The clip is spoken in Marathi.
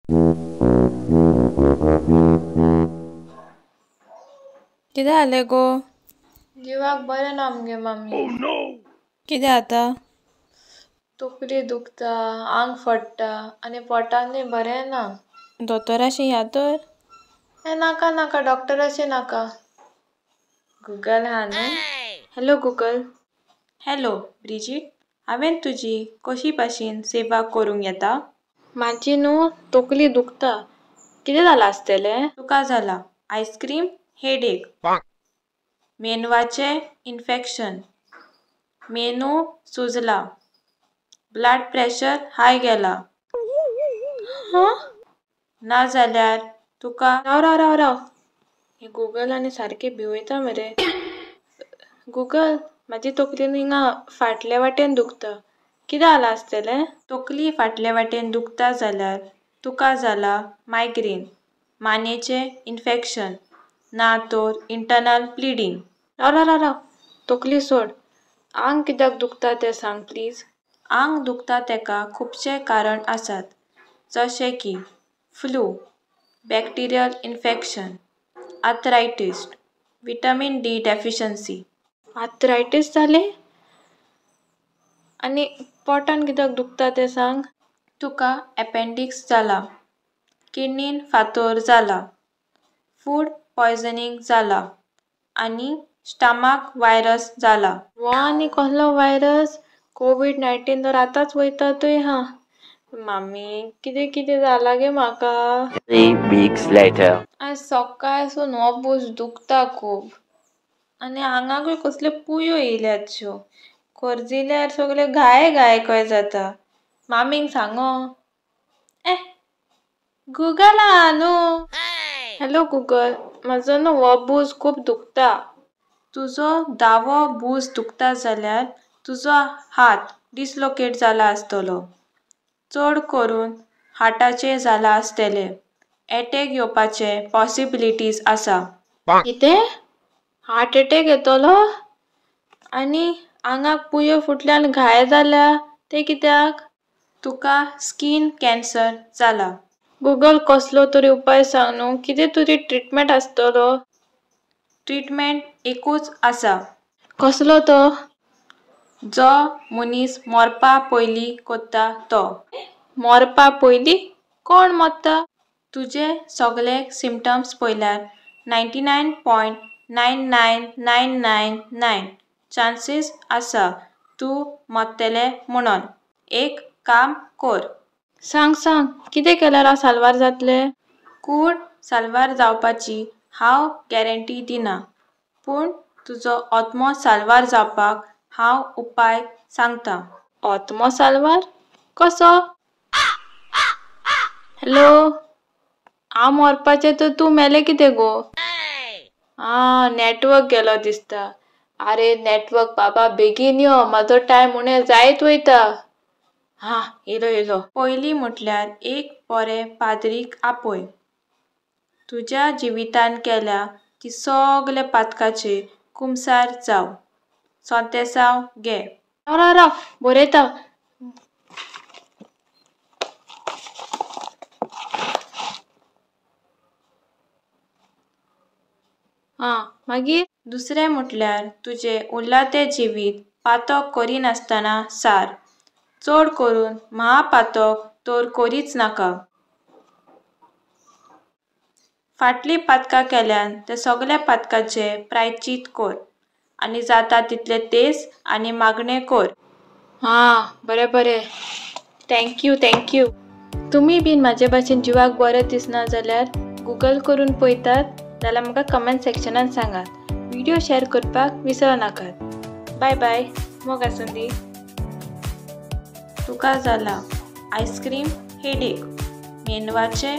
कितें जालें गो? जिवाक बरें ना मगे मम्मी. कितें जाता? तकली दुखता, आंग फडटा आनी पोटानूय बरें ना. दोतोराशी या तर. नाका नाका डॉक्टराचें नाका. गुगल हा न्हू. Hello Google. हॅलो ब्रिजीट, हांवें तुजी कशी भाशेन सेवा करूंक येता? म्हाजी न्हू तकली दुखता. कितें जालां आसतलें? तुका जाला आयस्क्रीम, हेडेक, मेंदवाचें इन्फेक्शन, मेंदू सुजला, ब्लड प्रेशर हाय गेला. नाजाल्यार तुका राव. हे गुगल आनी सारकें भिवयता मरे. गुगल, म्हाजी तकली न्हू हिंगा फाटल्या वाटेन दुखता. कितें जालां आसतलें? तकली फाटले वाटेन दुखता जाल्यार तुका जाला मायग्रेन, मानेचें इन्फेक्शन ना तर इंटरनल ब्लिडींग. राव. तकली सोड. आंग कित्याक दुखता तें सांग प्लीज. आंग दुखता तेका खुबशे कारण आसात, जशें की flu, bacterial infection, arthritis, vitamin D deficiency. Arthritis जालें? आनी पोटान कित्याक दुखता तें सांग. तुका एपेंडिक्स जाला, किडनीन फातोर जाला, फूड पॉयझनिंग जाला आनी स्टमाक वायरस जाला. वो आनी कसलो वायरस? कोविड-19 तर आतांच वयतातूय हा. मम्मी कितें जालां गे म्हाका. 3 weeks later. आज सकाळसून हो बूस दुखता खूब आनी आंगाकूय कसल्यो पुयो येयल्यात शो. खरजिल्यार सगळें घाय कशें जाता. मामीक सांगो. गुगल हा न्हू. हॅलो गुगल, म्हाजो न्हू हो बूस खूब दुखता. तुजो दावो बूस दुखता जाल्यार तुजो हात डिस्लोकेट जाला आसतलो. चड करून हार्टाचें जाला आसतलें. एटॅक येवपाचे पॉसिबिलिटीज आसा. कितें? हार्ट अटॅक येतलो? आनी आंगाक पुयो फुटल्यान घाय जाल्या तें कित्याक? तुका स्किन कॅन्सर जाला. गुगल कसलो तरी उपाय सांग न्हू. कितें तरी ट्रीटमेंट आसतलो? ट्रीटमेंट एकूच आसा. कसलो तो? जो मनीस मरपा पयलीं करता तो. मरपा पयलीं? कोण मरता? तुजे सगळे सिम्पटम्स पळयल्यार 99.99999 चान्सीस आसा तूं मरतलें म्हणून. एक काम कर. सांग कितें केल्यार साल्वार जातलें? कूड साल्वार जावपाची हांव गॅरंटी दिना, पूण तुजो आत्मो साल्वार जावपाक हांव उपाय सांगतां. आत्मो साल्वार? कसो? हॅलो, हांव मरपाचें तर तूं मेलें कितें गो? नेटवर्क गेलो दिसता. आरे नेटवर्क बाबा बेगीन यो, म्हाजो टायम उणें जायत वयता. येयलो. पयलीं म्हटल्यार एक बरें पाद्रीक आपय. तुज्या जिवितान केल्या ती सगल्या पातकाचेर कुमसार जाव. सोंतेसांव घे. राव बरयता. मागीर? दुसरें म्हटल्यार तुजें उरलां तें जिवीत पातक करिनासतना सार. चड करून महापातक तर करीच नाका. फाटलीं पातकां केल्यान त्या सगल्या पातकाचें प्रायचीत कर आनी जाता तितलें तेंस आनी मागणें कर. बरें. थँक्यू. तुमी बीन म्हाजे भाशेन जिवाक बरें दिसना जाल्यार गुगल करून पळयतात जाल्यार म्हाका कमेंट सेक्शनान सांगात. व्हिडिओ शेअर करपाक विसरनाकात. बाय. मोग आसूं दी. तुका जाला आयस्क्रीम, हेडेक, मेंदवाचें